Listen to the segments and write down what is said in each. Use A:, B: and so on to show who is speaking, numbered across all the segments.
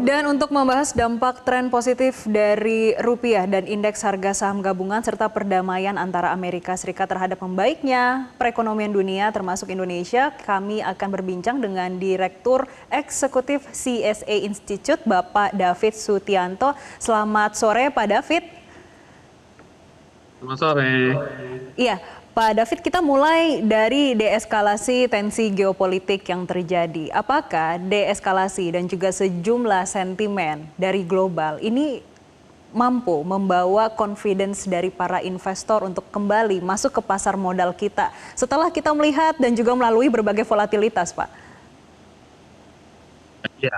A: Dan untuk membahas dampak tren positif dari rupiah dan indeks harga saham gabungan serta perdamaian antara Amerika Serikat terhadap membaiknya perekonomian dunia termasuk Indonesia, kami akan berbincang dengan Direktur Eksekutif CSA Institute, Bapak David Sutianto. Selamat sore, Pak David.
B: Selamat sore.
A: Iya, Pak David, kita mulai dari deeskalasi tensi geopolitik yang terjadi. Apakah deeskalasi dan juga sejumlah sentimen dari global ini mampu membawa confidence dari para investor untuk kembali masuk ke pasar modal kita setelah kita melihat dan juga melalui berbagai volatilitas, Pak?
B: Ya,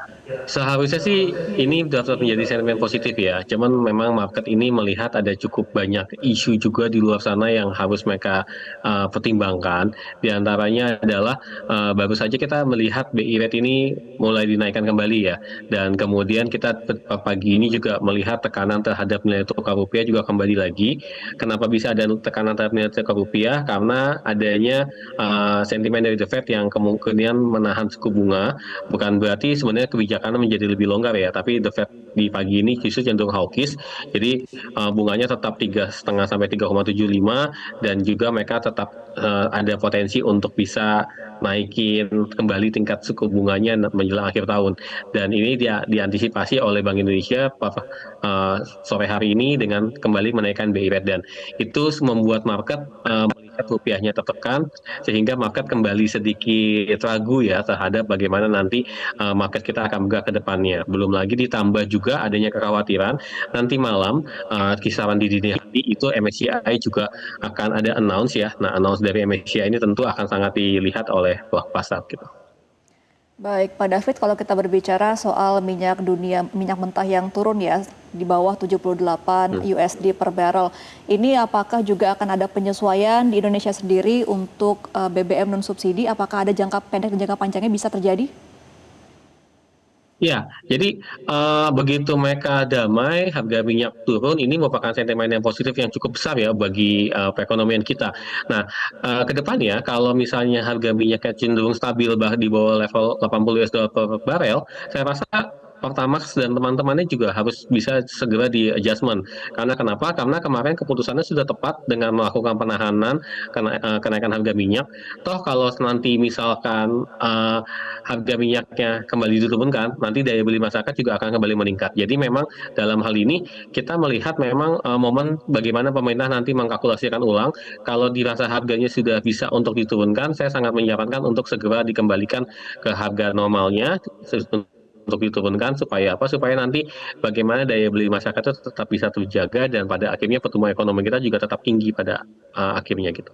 B: seharusnya sih ini dapat menjadi sentimen positif ya. Cuman memang market ini melihat ada cukup banyak isu juga di luar sana yang harus mereka pertimbangkan. Di antaranya adalah baru saja kita melihat BI rate ini mulai dinaikkan kembali ya. Dan kemudian kita pagi ini juga melihat tekanan terhadap nilai tukar rupiah juga kembali lagi. Kenapa bisa ada tekanan terhadap nilai tukar rupiah? Karena adanya sentimen dari The Fed yang kemungkinan menahan suku bunga. Bukan berarti sebenarnya kebijakannya menjadi lebih longgar ya, tapi The Fed di pagi ini justru cenderung hawkish, jadi bunganya tetap 3,5 sampai 3,75 dan juga mereka tetap ada potensi untuk bisa naikin kembali tingkat suku bunganya menjelang akhir tahun. Dan ini diantisipasi oleh Bank Indonesia sore hari ini dengan kembali menaikkan BI rate dan itu membuat market melihat rupiahnya tertekan sehingga market kembali sedikit ragu ya terhadap bagaimana nanti market kita akan bergerak ke depannya. Belum lagi ditambah juga adanya kekhawatiran nanti malam kisaran di dini hari itu MSCI juga akan ada announce ya. Nah, announce dari MSCI ini tentu akan sangat dilihat oleh pelaku pasar gitu.
C: Baik, Pak David, kalau kita berbicara soal minyak dunia, minyak mentah yang turun ya, di bawah 78 USD per barrel. Ini apakah juga akan ada penyesuaian di Indonesia sendiri untuk BBM non-subsidi? Apakah ada jangka pendek dan jangka panjangnya bisa terjadi?
B: Ya, jadi begitu mereka damai, harga minyak turun, ini merupakan sentimen yang positif yang cukup besar ya bagi perekonomian kita. Nah, ke depannya kalau misalnya harga minyaknya cenderung stabil di bawah level 80 US dollar per barel, saya rasa Pertamax dan teman-temannya juga harus bisa segera di adjustment. Karena kenapa? Karena kemarin keputusannya sudah tepat dengan melakukan penahanan kenaikan harga minyak. Toh kalau nanti misalkan harga minyaknya kembali diturunkan, nanti daya beli masyarakat juga akan kembali meningkat. Jadi memang dalam hal ini kita melihat memang momen bagaimana pemerintah nanti mengkalkulasikan ulang. Kalau dirasa harganya sudah bisa untuk diturunkan, saya sangat menyarankan untuk segera dikembalikan ke harga normalnya untuk diturunkan supaya apa? Supaya nanti bagaimana daya beli masyarakat itu tetap bisa terjaga dan pada akhirnya pertumbuhan ekonomi kita juga tetap tinggi pada akhirnya gitu.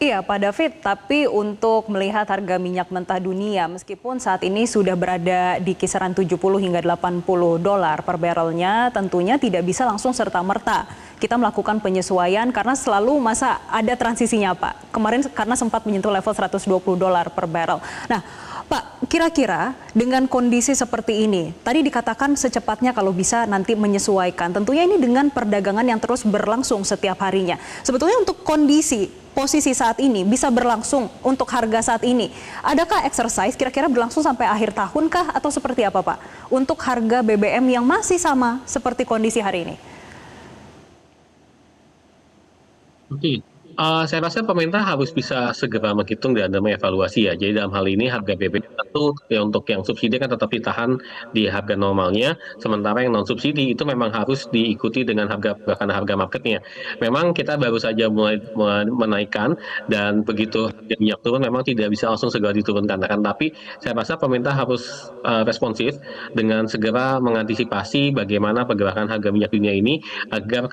A: Iya, Pak David, tapi untuk melihat harga minyak mentah dunia, meskipun saat ini sudah berada di kisaran 70 hingga 80 dolar per barrelnya, tentunya tidak bisa langsung serta-merta kita melakukan penyesuaian karena selalu masa ada transisinya, Pak. Kemarin karena sempat menyentuh level 120 dolar per barrel. Nah, Pak, kira-kira dengan kondisi seperti ini, tadi dikatakan secepatnya kalau bisa nanti menyesuaikan. Tentunya ini dengan perdagangan yang terus berlangsung setiap harinya. Sebetulnya untuk kondisi posisi saat ini bisa berlangsung untuk harga saat ini. Adakah exercise kira-kira berlangsung sampai akhir tahun kah atau seperti apa, Pak? Untuk harga BBM yang masih sama seperti kondisi hari ini.
B: Oke. Saya rasa pemerintah harus bisa segera menghitung dan mengevaluasi ya. Jadi dalam hal ini harga BBM tentu ya untuk yang subsidi kan tetap ditahan di harga normalnya, sementara yang non subsidi itu memang harus diikuti dengan harga bahkan harga marketnya. Memang kita baru saja mulai menaikkan dan begitu harga minyak turun memang tidak bisa langsung segera diturunkan. Akan tapi saya rasa pemerintah harus responsif dengan segera mengantisipasi bagaimana pergerakan harga minyak dunia ini agar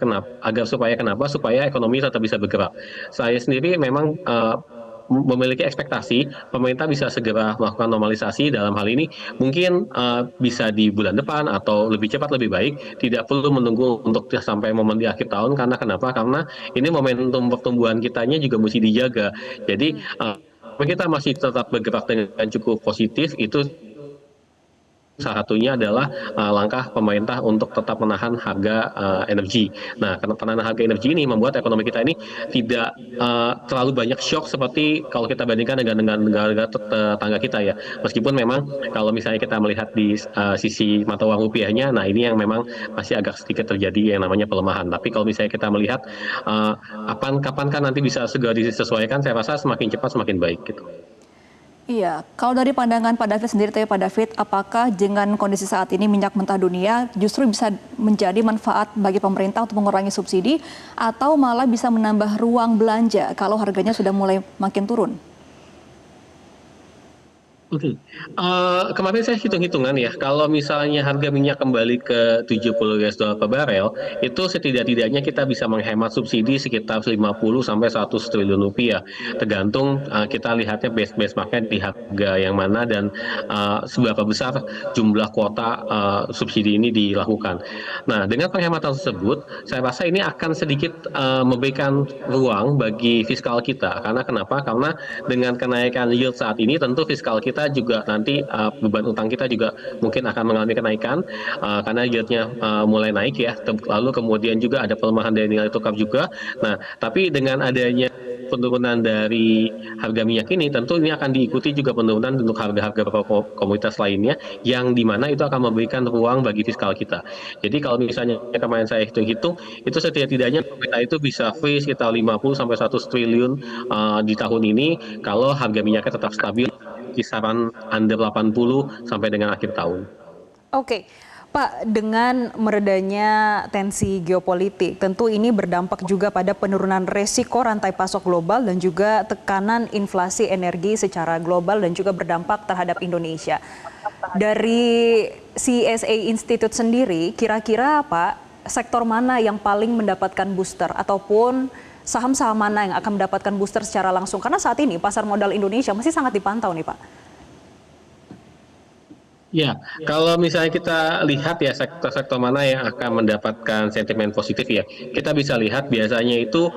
B: supaya ekonomi tetap bisa bergerak. Saya sendiri memang memiliki ekspektasi pemerintah bisa segera melakukan normalisasi dalam hal ini mungkin bisa di bulan depan atau lebih cepat lebih baik, tidak perlu menunggu untuk sampai momen di akhir tahun. Karena kenapa? Karena ini momentum pertumbuhan kitanya juga mesti dijaga. Jadi kita masih tetap bergerak dengan cukup positif, itu salah satunya adalah langkah pemerintah untuk tetap menahan harga energi. Nah, karena penahanan harga energi ini membuat ekonomi kita ini tidak terlalu banyak shock seperti kalau kita bandingkan dengan negara-negara tetangga kita ya. Meskipun memang kalau misalnya kita melihat di sisi mata uang rupiahnya, nah ini yang memang masih agak sedikit terjadi yang namanya pelemahan. Tapi kalau misalnya kita melihat kapan kan nanti bisa segera disesuaikan, saya rasa semakin cepat semakin baik gitu.
C: Iya, kalau dari pandangan Pak David sendiri, Pak David, apakah dengan kondisi saat ini minyak mentah dunia justru bisa menjadi manfaat bagi pemerintah untuk mengurangi subsidi atau malah bisa menambah ruang belanja kalau harganya sudah mulai makin turun?
B: Oke. Kemarin saya hitung-hitungan ya, kalau misalnya harga minyak kembali ke $70 per barel, itu setidak-tidaknya kita bisa menghemat subsidi sekitar 50 sampai 100 triliun rupiah. Tergantung kita lihatnya benchmarknya di harga yang mana dan seberapa besar jumlah kuota subsidi ini dilakukan. Nah, dengan penghematan tersebut, saya rasa ini akan sedikit memberikan ruang bagi fiskal kita. Karena kenapa? Karena dengan kenaikan yield saat ini, tentu fiskal kita juga nanti beban utang kita juga mungkin akan mengalami kenaikan karena yieldnya mulai naik ya. Lalu kemudian juga ada pelemahan dari nilai tukar juga. Nah, tapi dengan adanya penurunan dari harga minyak ini, tentu ini akan diikuti juga penurunan untuk harga-harga komoditas lainnya, yang dimana itu akan memberikan ruang bagi fiskal kita. Jadi kalau misalnya kemarin saya hitung-hitung, itu setidak-tidaknya pemerintah itu bisa free sekitar 50 sampai 100 triliun di tahun ini kalau harga minyaknya tetap stabil kisaran under 80 sampai dengan akhir tahun.
A: Oke, Pak, dengan meredanya tensi geopolitik, tentu ini berdampak juga pada penurunan resiko rantai pasok global dan juga tekanan inflasi energi secara global dan juga berdampak terhadap Indonesia. Dari CSA Institute sendiri, kira-kira Pak, sektor mana yang paling mendapatkan booster ataupun saham-saham mana yang akan mendapatkan booster secara langsung? Karena saat ini pasar modal Indonesia masih sangat dipantau nih Pak.
B: Ya, kalau misalnya kita lihat ya sektor-sektor mana yang akan mendapatkan sentimen positif ya, kita bisa lihat biasanya itu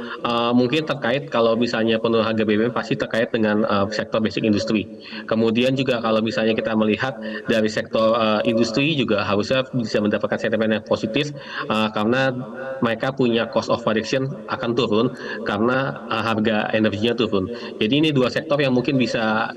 B: mungkin terkait kalau misalnya penurunan harga BBM pasti terkait dengan sektor basic industry. Kemudian juga kalau misalnya kita melihat dari sektor industri juga harusnya bisa mendapatkan sentimen yang positif karena mereka punya cost of production akan turun karena harga energinya turun. Jadi ini dua sektor yang mungkin bisa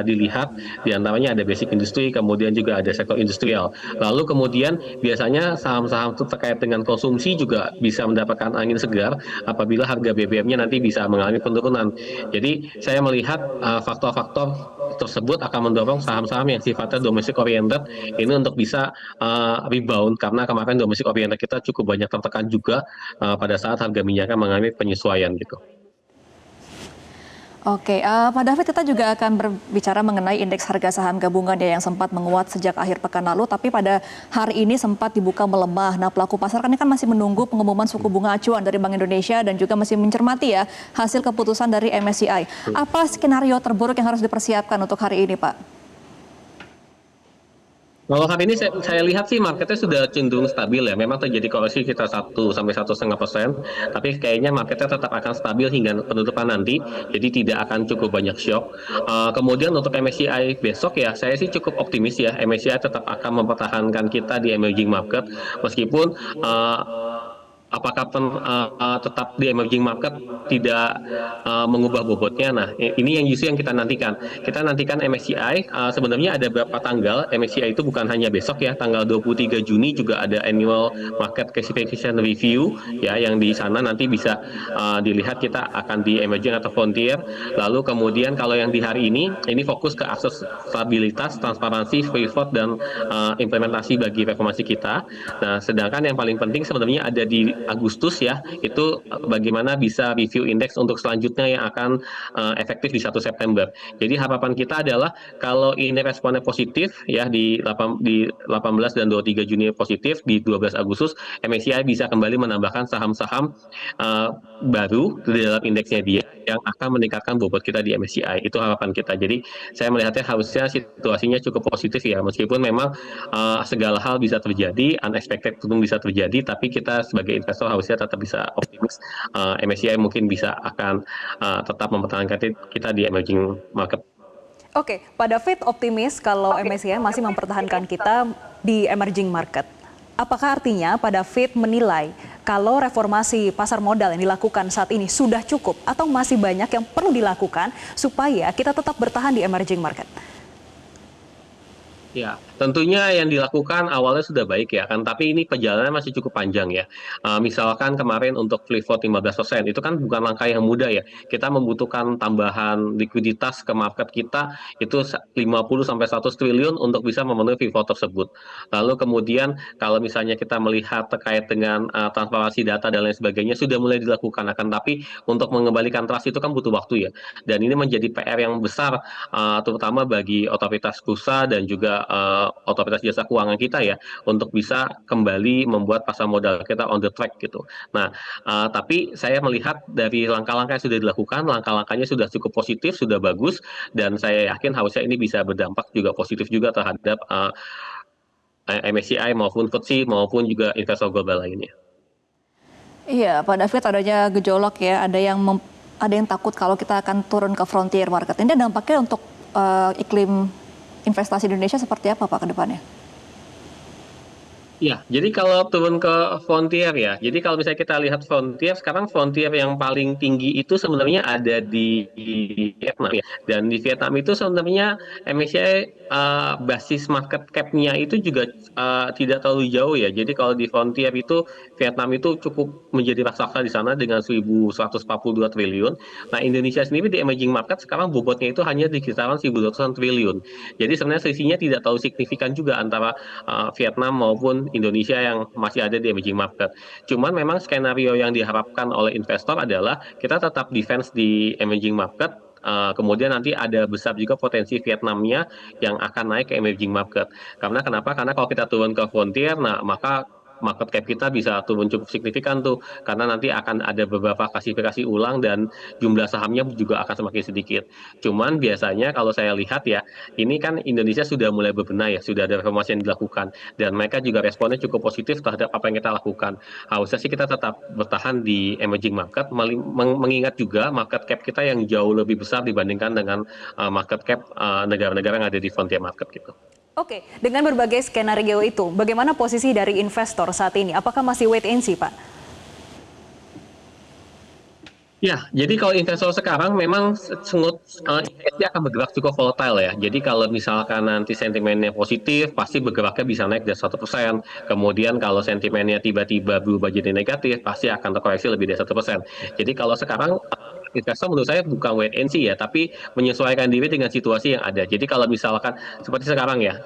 B: dilihat, diantaranya ada basic industry, kemudian juga ada sektor industrial. Lalu kemudian biasanya saham-saham itu terkait dengan konsumsi juga bisa mendapatkan angin segar apabila harga BBM-nya nanti bisa mengalami penurunan. Jadi saya melihat faktor-faktor tersebut akan mendorong saham-saham yang sifatnya domestic oriented ini untuk bisa rebound karena kemarin domestic oriented kita cukup banyak tertekan juga pada saat harga minyaknya mengalami penyesuaian gitu.
C: Oke, Pak David, kita juga akan berbicara mengenai indeks harga saham gabungan ya yang sempat menguat sejak akhir pekan lalu, tapi pada hari ini sempat dibuka melemah. Nah, pelaku pasar kan ini kan masih menunggu pengumuman suku bunga acuan dari Bank Indonesia dan juga masih mencermati ya hasil keputusan dari MSCI. Apa skenario terburuk yang harus dipersiapkan untuk hari ini, Pak?
B: Kalau hari ini saya lihat sih marketnya sudah cenderung stabil ya. Memang terjadi koreksi kita 1 sampai 1,5%, tapi kayaknya marketnya tetap akan stabil hingga penutupan nanti. Jadi tidak akan cukup banyak shock. Kemudian untuk MSCI besok ya, saya sih cukup optimis ya. MSCI tetap akan mempertahankan kita di emerging market, meskipun apakah tetap di emerging market tidak mengubah bobotnya. Nah, ini yang justru yang kita nantikan. Kita nantikan MSCI, sebenarnya ada beberapa tanggal, MSCI itu bukan hanya besok ya, tanggal 23 Juni juga ada annual market classification review, ya, yang di sana nanti bisa dilihat kita akan di emerging atau frontier. Lalu kemudian kalau yang di hari ini fokus ke akses stabilitas, transparansi, free float, dan implementasi bagi reformasi kita. Nah, sedangkan yang paling penting sebenarnya ada di Agustus ya, itu bagaimana bisa review indeks untuk selanjutnya yang akan efektif di 1 September. Jadi harapan kita adalah kalau ini responnya positif ya di 18 dan 23 Juni positif, di 12 Agustus MSCI bisa kembali menambahkan saham-saham baru di dalam indeksnya dia yang akan meningkatkan bobot kita di MSCI. Itu harapan kita. Jadi saya melihatnya harusnya situasinya cukup positif ya, meskipun memang segala hal bisa terjadi, unexpected pun bisa terjadi, tapi kita sebagai investor harusnya tetap bisa optimis. MSCI mungkin bisa akan tetap mempertahankan kita di emerging market.
A: Oke, Pak David optimis kalau MSCI masih mempertahankan kita di emerging market. Apakah artinya Pak David menilai kalau reformasi pasar modal yang dilakukan saat ini sudah cukup atau masih banyak yang perlu dilakukan supaya kita tetap bertahan di emerging market?
B: Ya, tentunya yang dilakukan awalnya sudah baik ya kan, tapi ini perjalanan masih cukup panjang ya. Misalkan kemarin untuk free float 15%, itu kan bukan langkah yang mudah ya. Kita membutuhkan tambahan likuiditas ke market kita itu 50 sampai 100 triliun untuk bisa memenuhi free float tersebut. Lalu kemudian kalau misalnya kita melihat terkait dengan transparansi data dan lain sebagainya sudah mulai dilakukan, akan tapi untuk mengembalikan trust itu kan butuh waktu ya. Dan ini menjadi PR yang besar terutama bagi otoritas bursa dan juga otoritas jasa keuangan kita ya untuk bisa kembali membuat pasar modal kita on the track gitu. Nah, tapi saya melihat dari langkah-langkah yang sudah dilakukan, langkah-langkahnya sudah cukup positif, sudah bagus, dan saya yakin harusnya ini bisa berdampak juga positif juga terhadap MSCI maupun FTSE maupun juga investor global lainnya.
C: Iya, Pak David, adanya gejolak ya, ada yang takut kalau kita akan turun ke frontier market. Ini dampaknya untuk iklim investasi di Indonesia seperti apa Pak ke depannya?
B: Ya, jadi kalau turun ke frontier ya, jadi kalau misalnya kita lihat frontier, sekarang frontier yang paling tinggi itu sebenarnya ada di Vietnam ya. Dan di Vietnam itu sebenarnya MSCI basis market cap-nya itu juga tidak terlalu jauh ya. Jadi kalau di frontier itu Vietnam itu cukup menjadi raksasa di sana dengan 1.142 triliun. Nah, Indonesia sendiri di emerging market sekarang bobotnya itu hanya di kisaran 1.200 triliun. Jadi sebenarnya selisihnya tidak terlalu signifikan juga antara Vietnam maupun Indonesia yang masih ada di emerging market. Cuman memang skenario yang diharapkan oleh investor adalah kita tetap defense di emerging market, kemudian nanti ada besar juga potensi Vietnamnya yang akan naik ke emerging market. Karena kenapa? Karena kalau kita turun ke frontier, nah maka market cap kita bisa turun cukup signifikan tuh, karena nanti akan ada beberapa klasifikasi ulang dan jumlah sahamnya juga akan semakin sedikit. Cuman biasanya kalau saya lihat ya, ini kan Indonesia sudah mulai berbenah ya, sudah ada reformasi yang dilakukan, dan mereka juga responnya cukup positif terhadap apa yang kita lakukan. Harusnya sih kita tetap bertahan di emerging market, mengingat juga market cap kita yang jauh lebih besar dibandingkan dengan market cap negara-negara yang ada di frontier market gitu.
A: Oke, dengan berbagai skenario itu, bagaimana posisi dari investor saat ini? Apakah masih wait and see, Pak?
B: Ya, jadi kalau investor sekarang memang IHSG akan bergerak cukup volatile ya. Jadi kalau misalkan nanti sentimennya positif, pasti bergeraknya bisa naik dari 1%. Kemudian kalau sentimennya tiba-tiba berubah jadi negatif, pasti akan terkoreksi lebih dari 1%. Jadi kalau sekarang investor menurut saya bukan wait and see ya, tapi menyesuaikan diri dengan situasi yang ada. Jadi kalau misalkan seperti sekarang ya,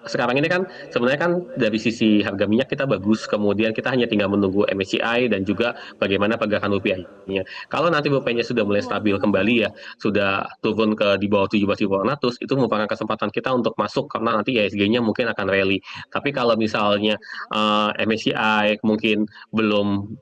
B: sekarang ini kan sebenarnya kan dari sisi harga minyak kita bagus, kemudian kita hanya tinggal menunggu MSCI dan juga bagaimana pergerakan rupiahnya. Kalau nanti rupiahnya sudah mulai stabil kembali ya, sudah turun ke di bawah 17.800, itu merupakan kesempatan kita untuk masuk karena nanti IHSG-nya mungkin akan rally. Tapi kalau misalnya MSCI mungkin belum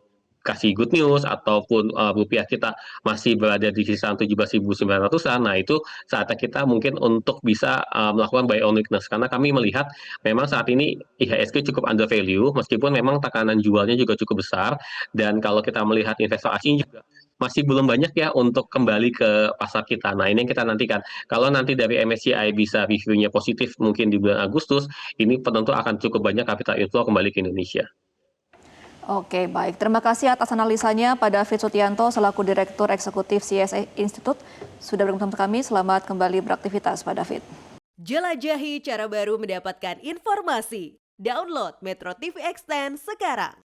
B: kasih good news ataupun rupiah kita masih berada di kisaran 17.900-an, nah itu saatnya kita mungkin untuk bisa melakukan buy on weakness, karena kami melihat memang saat ini IHSG cukup under value meskipun memang tekanan jualnya juga cukup besar, dan kalau kita melihat investor asing juga masih belum banyak ya untuk kembali ke pasar kita. Nah, ini yang kita nantikan. Kalau nanti dari MSCI bisa reviewnya positif mungkin di bulan Agustus, ini tentu akan cukup banyak capital inflow kembali ke Indonesia.
C: Oke, baik. Terima kasih atas analisanya Pak David Sutianto selaku Direktur Eksekutif CSI Institute. Sudah bergabung sama kami, selamat kembali beraktivitas Pak David.
D: Jelajahi cara baru mendapatkan informasi. Download Metro TV Extend sekarang.